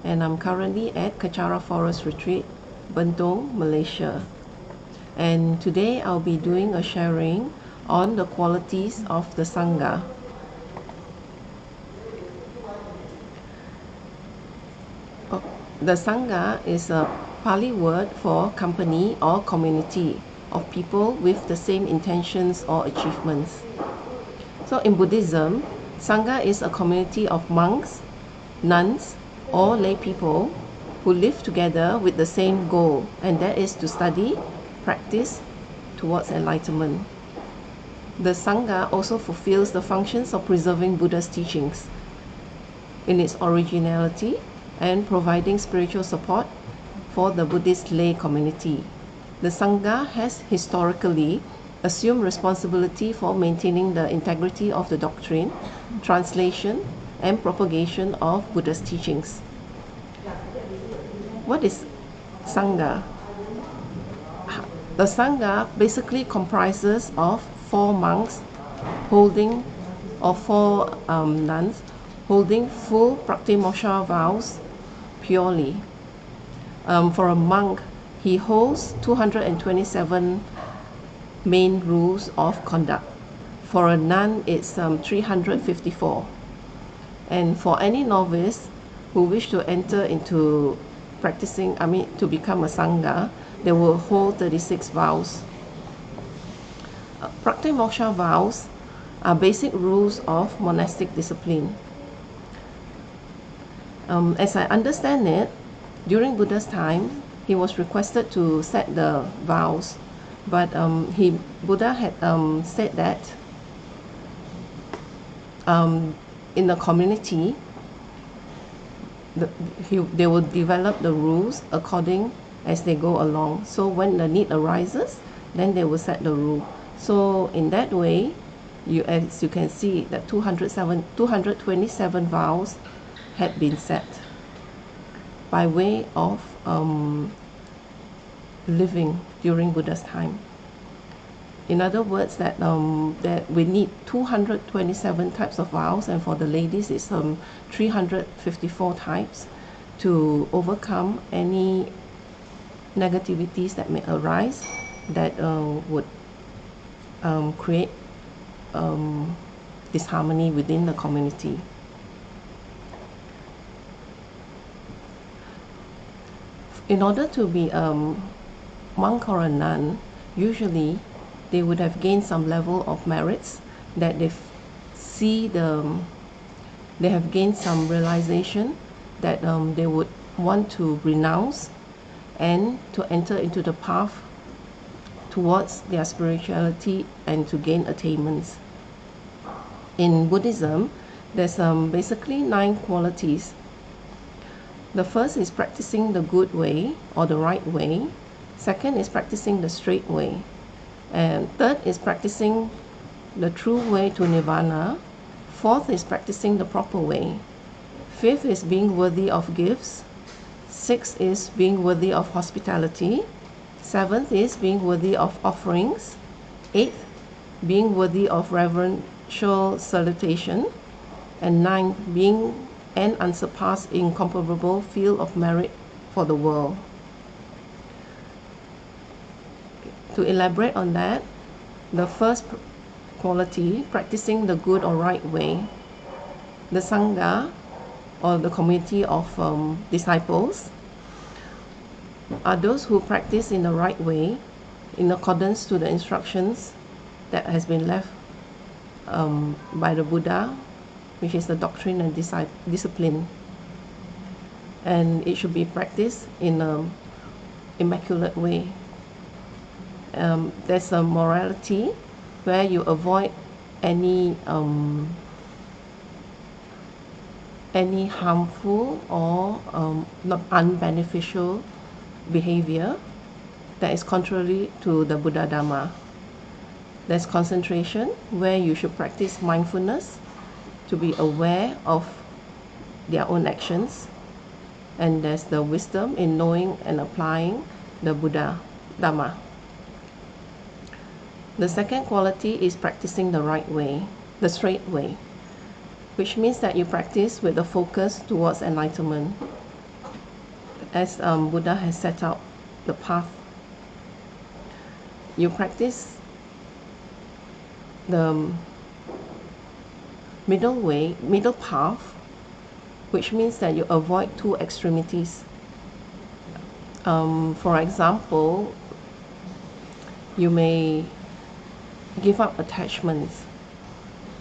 and I'm currently at Kechara Forest Retreat, Bentong, Malaysia. And today I'll be doing a sharing on the qualities of the Sangha. The Sangha is a Pali word for company or community of people with the same intentions or achievements. So in Buddhism, Sangha is a community of monks, nuns, or lay people who live together with the same goal, and that is to study, practice towards enlightenment. The Sangha also fulfills the functions of preserving Buddha's teachings in its originality and providing spiritual support for the Buddhist lay community. The Sangha has historically assumed responsibility for maintaining the integrity of the doctrine, translation, and propagation of Buddha's teachings. What is Sangha? The Sangha basically comprises of 4 monks holding, or 4 nuns holding full pratimoksha vows purely. For a monk, he holds 227 main rules of conduct. For a nun, it's 354. And for any novice who wish to enter into practicing, to become a Sangha, they will hold 36 vows. Pratimoksha vows are basic rules of monastic discipline. As I understand it, during Buddha's time, he was requested to set the vows, but Buddha had said that in the community, they will develop the rules according as they go along. So when the need arises, then they will set the rule. So in that way, as you can see, that 227 vows had been set by way of living during Buddha's time. In other words, that we need 227 types of vows, and for the ladies it's 354 types to overcome any negativities that may arise that would create disharmony within the community. In order to be a monk or a nun, usually they would have gained some level of merits, that they have gained some realization that they would want to renounce and to enter into the path towards their spirituality and to gain attainments. In Buddhism, there's basically 9 qualities. The first is practicing the good way or the right way. Second is practicing the straight way. And third is practicing the true way to nirvana. Fourth is practicing the proper way. Fifth is being worthy of gifts. Sixth is being worthy of hospitality. Seventh is being worthy of offerings. Eighth, being worthy of reverential salutation. And ninth, being an unsurpassed, incomparable field of merit for the world. To elaborate on that, the first quality, practicing the good or right way, the Sangha or the community of disciples are those who practice in the right way in accordance to the instructions that has been left by the Buddha, which is the doctrine and discipline. And it should be practiced in an immaculate way. There's a morality where you avoid any harmful or not unbeneficial behavior that is contrary to the Buddha Dharma. There's concentration where you should practice mindfulness to be aware of their own actions. And there's the wisdom in knowing and applying the Buddha Dharma. The second quality is practicing the right way, the straight way, which means that you practice with a focus towards enlightenment. as Buddha has set out the path. You practice the middle path, which means that you avoid two extremities. For example, you may give up attachments.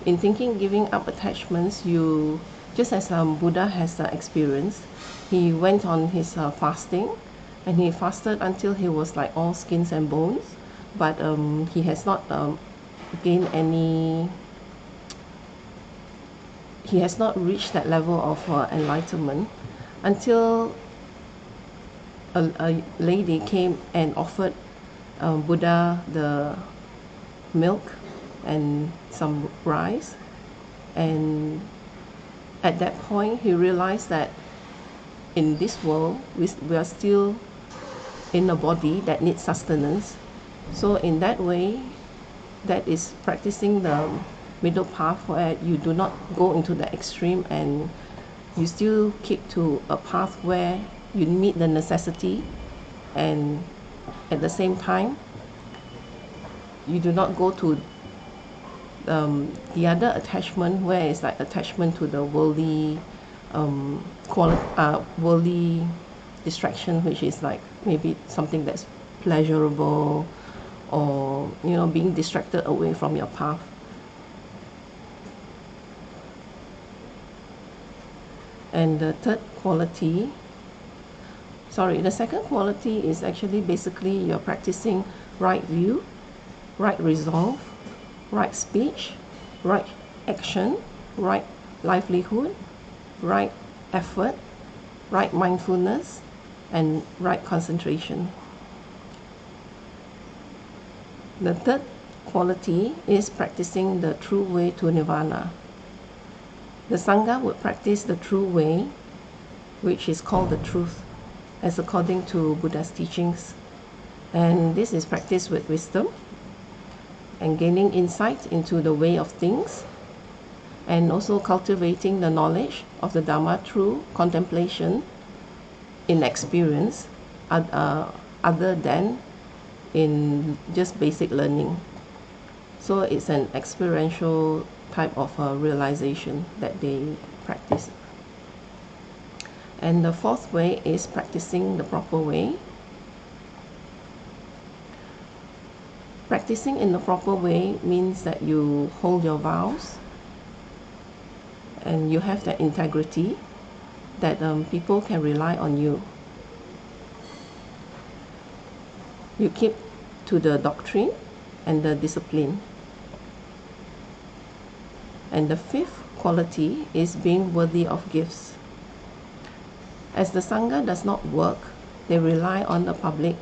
In thinking giving up attachments, you, just as Buddha has experienced, he went on his fasting, and he fasted until he was like all skins and bones, but he has not gained any, he has not reached that level of enlightenment until a lady came and offered Buddha the milk and some rice, and at that point he realized that in this world we are still in a body that needs sustenance. So in that way, that is practicing the middle path, where you do not go into the extreme and you still keep to a path where you meet the necessity, and at the same time you do not go to the other attachment, where it's like attachment to the worldly worldly distraction, which is like maybe something that's pleasurable, or being distracted away from your path. And the second quality is actually basically you're practicing right view, right resolve, right speech, right action, right livelihood, right effort, right mindfulness, and right concentration. The third quality is practicing the true way to nirvana. The Sangha would practice the true way, which is called the truth, as according to Buddha's teachings. And this is practiced with wisdom and gaining insight into the way of things, and also cultivating the knowledge of the Dharma through contemplation in experience, other than in just basic learning. So it's an experiential type of realization that they practice. And the fourth way is practicing the proper way. Practicing in the proper way means that you hold your vows and you have that integrity that people can rely on you. You keep to the doctrine and the discipline. And the fifth quality is being worthy of gifts. As the Sangha does not work, they rely on the public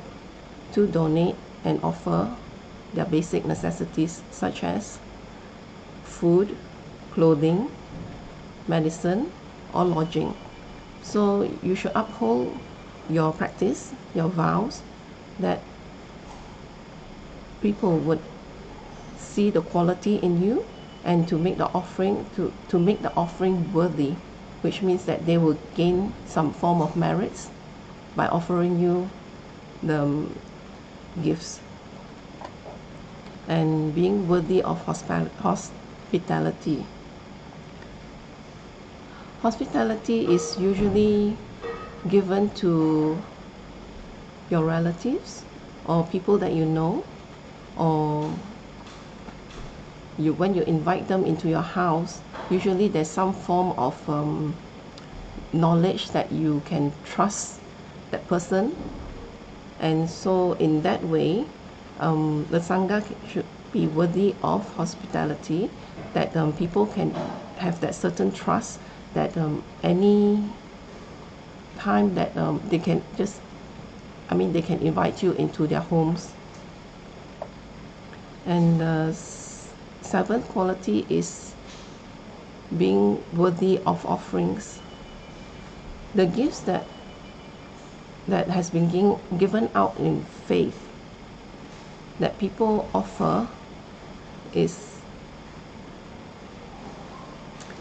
to donate and offer their basic necessities, such as food, clothing, medicine, or lodging. So you should uphold your practice, your vows, that people would see the quality in you, and to make the offering worthy, which means that they will gain some form of merits by offering you the gifts. And being worthy of hospitality. Hospitality is usually given to your relatives or people that you know, or when you invite them into your house, usually there's some form of knowledge that you can trust that person. And so in that way, the Sangha should be worthy of hospitality, that people can have that certain trust that any time that they can they can invite you into their homes. And the seventh quality is being worthy of offerings. The gifts that has been given out in faith that people offer is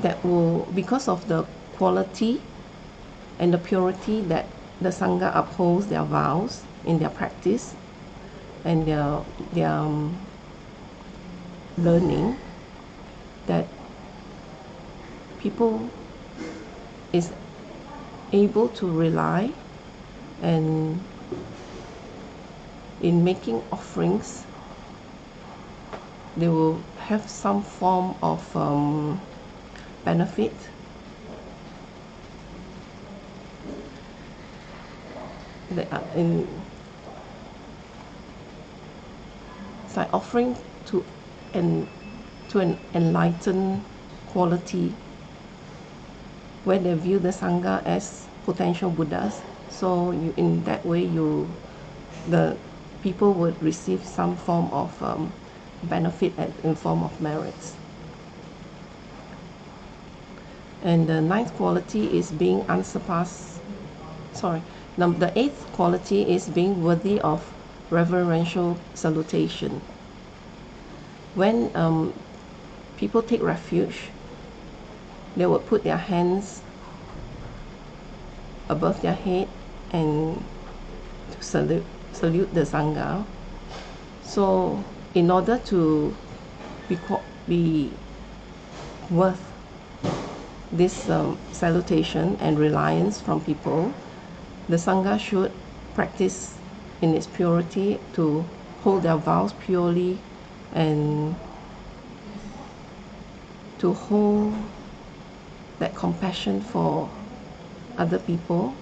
that will, because of the quality and the purity that the Sangha upholds their vows in their practice and their learning, that people is able to rely, and in making offerings they will have some form of benefit. It's like offering to an enlightened quality, where they view the Sangha as potential Buddhas. So in that way, the people would receive some form of benefit in form of merits. And the ninth quality is being unsurpassed. The eighth quality is being worthy of reverential salutation. When people take refuge, they would put their hands above their head and salute the Sangha. So in order to be worth this salutation and reliance from people, the Sangha should practice in its purity to hold their vows purely and to hold that compassion for other people,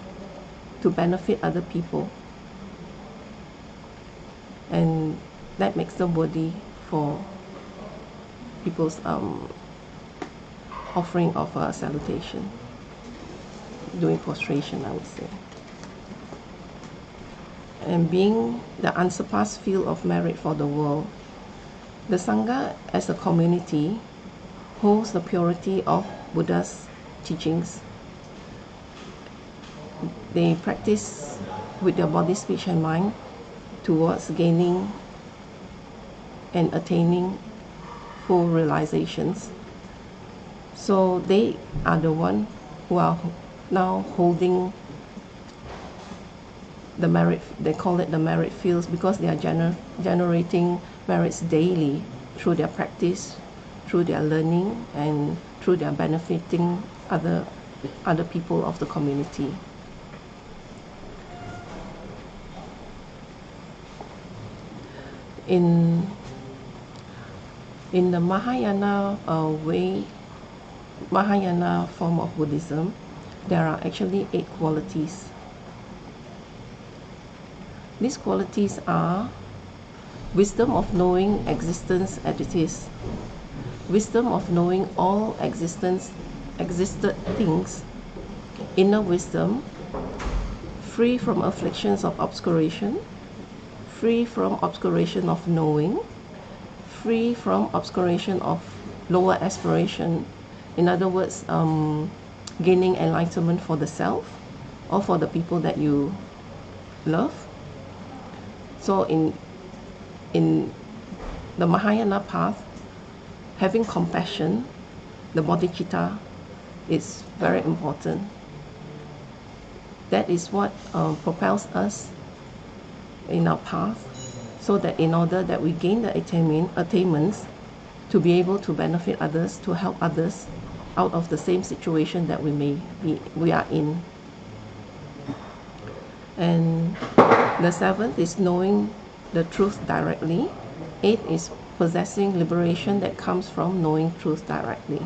to benefit other people, and that makes them worthy for people's offering of a salutation, doing prostration, I would say. And being the unsurpassed field of merit for the world, the Sangha as a community holds the purity of Buddha's teachings. They practice with their body, speech and mind towards gaining and attaining full realizations. So they are the one who are now holding the merit, they call it the merit fields, because they are generating merits daily through their practice, through their learning, and through their benefiting other people of the community. In the Mahayana Mahayana form of Buddhism, there are actually 8 qualities. These qualities are wisdom of knowing existence as it is, wisdom of knowing all existed things, inner wisdom, free from afflictions of obscuration, free from obscuration of knowing, free from obscuration of lower aspiration. In other words, gaining enlightenment for the self or for the people that you love. So in the Mahayana path, having compassion, the bodhicitta, is very important. That is what propels us in our path, so that in order that we gain the attainments to be able to benefit others, to help others out of the same situation that we are in. And the 7th is knowing the truth directly. 8 is possessing liberation that comes from knowing truth directly.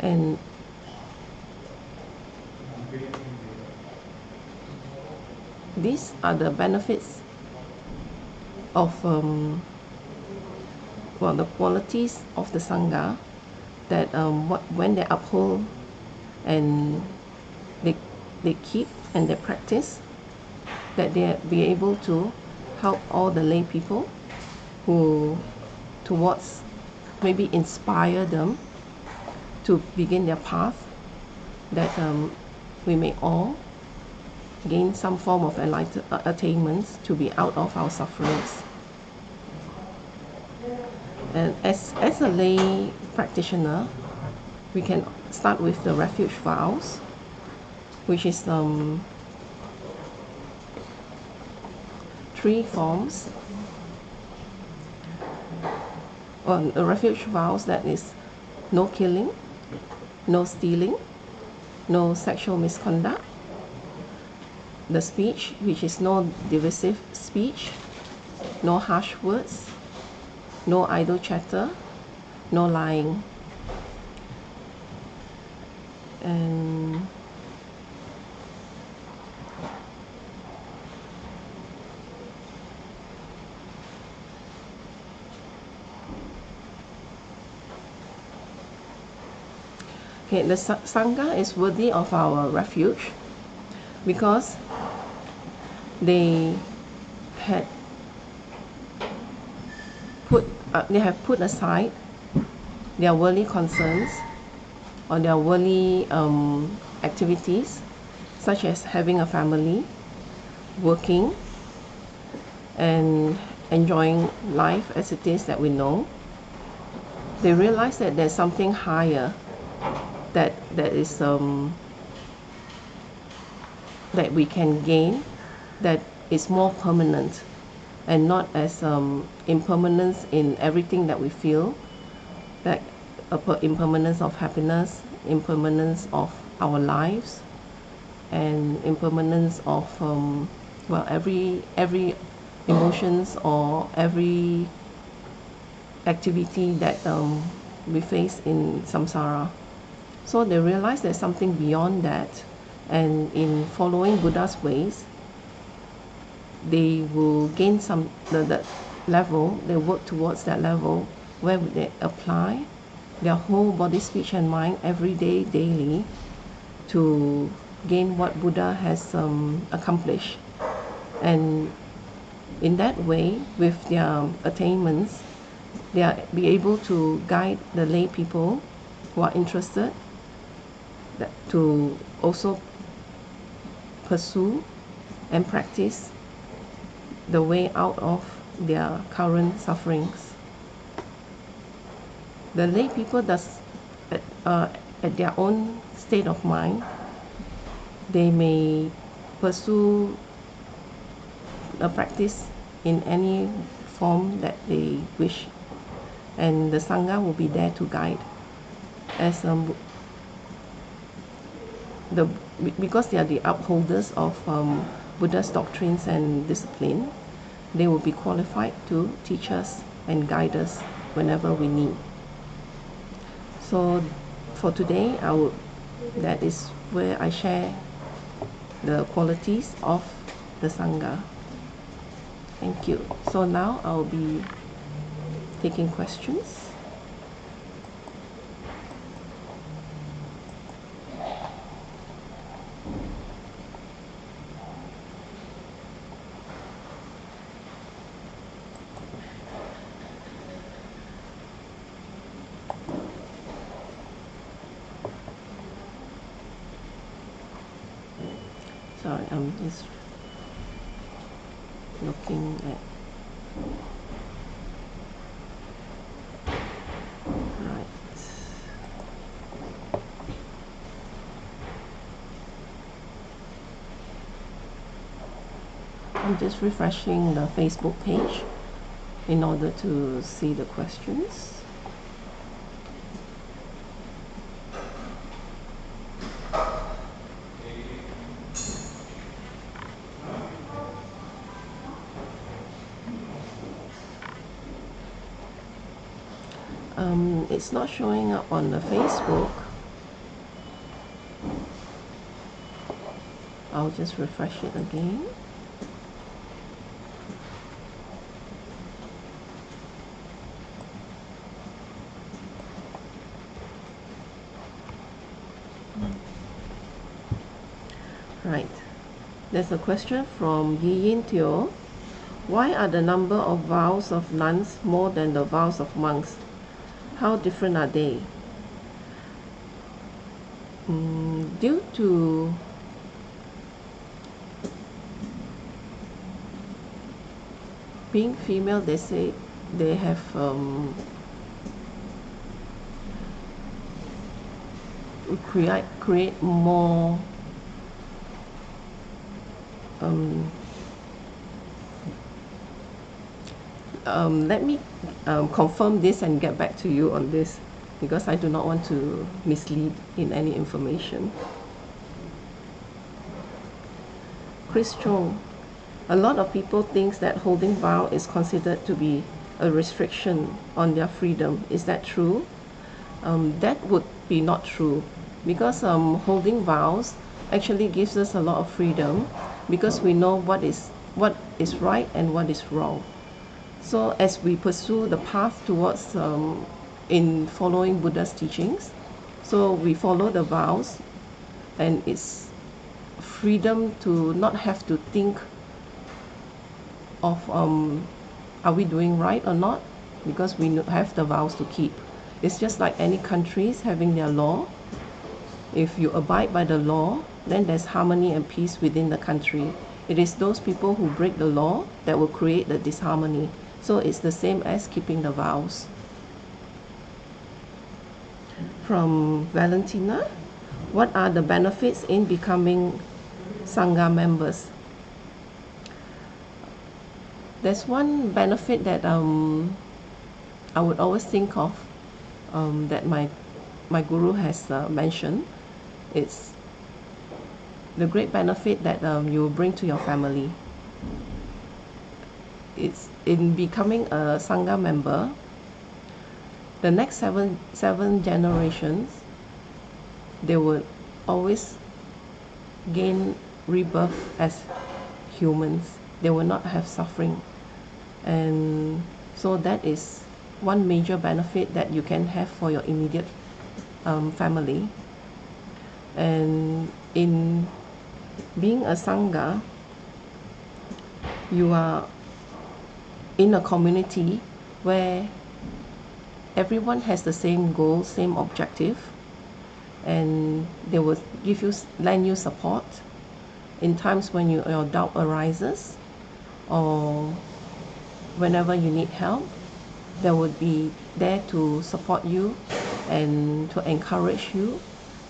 And these are the benefits of the qualities of the Sangha, that when they uphold and they keep and they practice, that they be able to help all the lay people who towards maybe inspire them to begin their path, that we may all gain some form of attainments to be out of our sufferings. And as a lay practitioner, we can start with the refuge vows, which is 3 forms. The refuge vows, that is no killing, no stealing, no sexual misconduct. The speech, which is no divisive speech, no harsh words, no idle chatter, no lying. And okay, the Sangha is worthy of our refuge because they have put aside their worldly concerns or their worldly activities, such as having a family, working, and enjoying life as it is that we know. They realize that there's something higher that is that we can gain, that is more permanent and not as impermanence in everything that we feel, like impermanence of happiness, impermanence of our lives, and impermanence of every emotions or every activity that we face in samsara. So they realize there's something beyond that, and in following Buddha's ways, they will gain that level. They work towards that level where they apply their whole body, speech, and mind every day, daily, to gain what Buddha has accomplished. And in that way, with their attainments, they are be able to guide the lay people who are interested to also pursue and practice the way out of their current sufferings. The lay people at their own state of mind, they may pursue a practice in any form that they wish, and the Sangha will be there to guide. As because they are the upholders of Buddha's doctrines and discipline, they will be qualified to teach us and guide us whenever we need. So for today, that is where I share the qualities of the Sangha. Thank you. So now I'll be taking questions. Sorry, I'm just looking at. Right. I'm just refreshing the Facebook page in order to see the questions. It's not showing up on the Facebook. I'll just refresh it again. Right. There's a question from Yi Yin Teo. Why are the number of vows of nuns more than the vows of monks? How different are they? Due to being female, they say they have create more let me confirm this and get back to you on this, because I do not want to mislead in any information. Chris Chong, a lot of people think that holding vow is considered to be a restriction on their freedom. Is that true? That would be not true, because holding vows actually gives us a lot of freedom, because we know what is right and what is wrong. So as we pursue the path towards in following Buddha's teachings, so we follow the vows, and it's freedom to not have to think of are we doing right or not, because we have the vows to keep. It's just like any countries having their law. If you abide by the law, then there's harmony and peace within the country. It is those people who break the law that will create the disharmony. So it's the same as keeping the vows. From Valentina, what are the benefits in becoming Sangha members? There's one benefit that I would always think of, that my guru has mentioned. It's the great benefit that you bring to your family. It's in becoming a Sangha member, the next seven generations, they would always gain rebirth as humans. They will not have suffering. And so that is one major benefit that you can have for your immediate family. And in being a Sangha, you are in a community where everyone has the same goal, same objective, and they will lend you support in times when your doubt arises, or whenever you need help. They would be there to support you and to encourage you,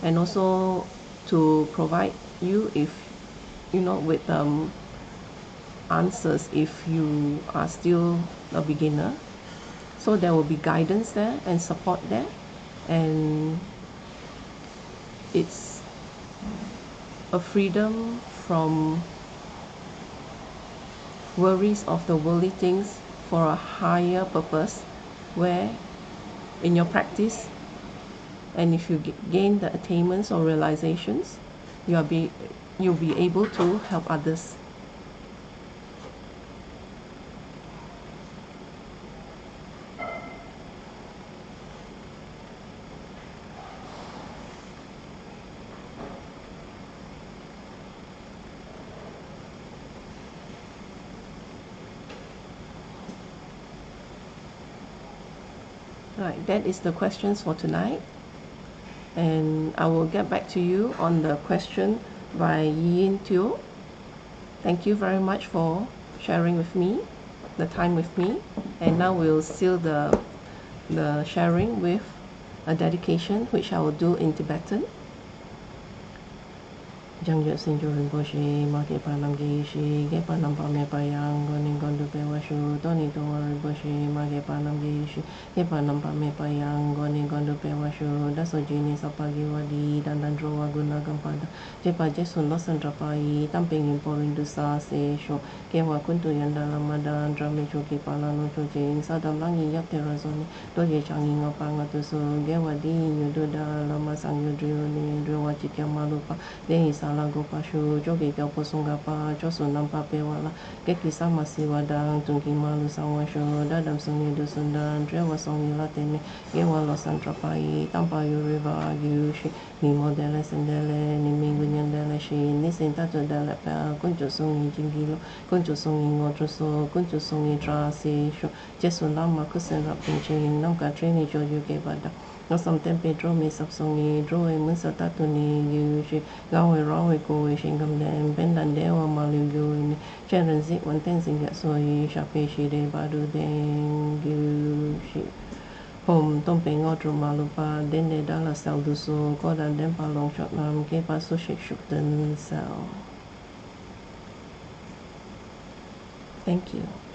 and also to provide you with answers if you are still a beginner. So there will be guidance there and support there, and it's a freedom from worries of the worldly things for a higher purpose, where in your practice, and if you gain the attainments or realizations, you'll be able to help others. Right, that is the questions for tonight. And I will get back to you on the question by Yin Teo. Thank you very much for sharing with me, the time with me. And now we'll seal the sharing with a dedication, which I will do in Tibetan. Jang Yat Sin Jo Rinpoche, Ma Ke Pa Nam Ge Shi, Ge Pa Nam Pa Me Pa Yang, Gon Ning Gon Du Pe Wa Shu, Don Ning Dong Wa Rinpoche, Ma Ke Pa Nam Ge Shi, Ge Pa Nam Pa Me Pa Yang, Gon Ning Gon Du Pe Wa Shu, Da So Ji Ni Sa Pa Gi Wa Di, Dan Dan Dro Wa Gun Na Gam Pa Da, Je Pa Je Sun Lo San Tra Pa Yi, Tam Ping Yin Po Rin Du Sa Se Sho, Ge Wa Kun Tu Yan Da La Ma Dan, Dra Me Chu Ki Pa La No Chu Jing, Sa Dam Lang Yi Yak Te Ra Zo Ni, Do Ye Chang Yi Ngo Pa Nga Tu Su, Ge Wa Di Yin Yu Du Da, La Ma Sang Yu Driu Ni, Driu Wa Chi Kya Ma Lu Pa, De Yi Sa La Go Pa Shu, Jo Ge Kya Po Sung Ga Pa, Jo Sun Nam Pa Pe Wa La, Ge Ki Sa Ma Si Wa Dang, Tung Ki Ma Lu Sang Wa Shu, Da Dam Sung Ni Du Sun Dan, Dre Wa Song Yi La Te Me, Ge Wa Lo San Tra Pa Yi, Tam Pa Yu Ri Va Yu Shi, Ni Mo De Le Sen De Le, Ni Ming Gun Yan De Le Shi, Ni Sin Ta Tu De Le Pa, Kun Chu Sung Yi Jing Gi Lo, Kun Chu Sung Yi Ngo Tru So, Kun Chu Sung Yi Tra Si Shu, Je Sun Lam Ma Ku Sen Rap Ping Ching, Nam Ka Tre Ni Jo Yu Ge Ba Da. Nó xong tem pe dro mi sập song ni dro e mun sa ta tu ni yu shi gao e ro e ko e shin gam den ben dan de wa ma lu yu ni chen ren zi wan ten sing ya so yi sha pe shi de ba du den yu shi Tom pengo drama lupa den de dala sel dusu ko dan den pa long shot nam ke pa su shik shuk den sel. Thank you.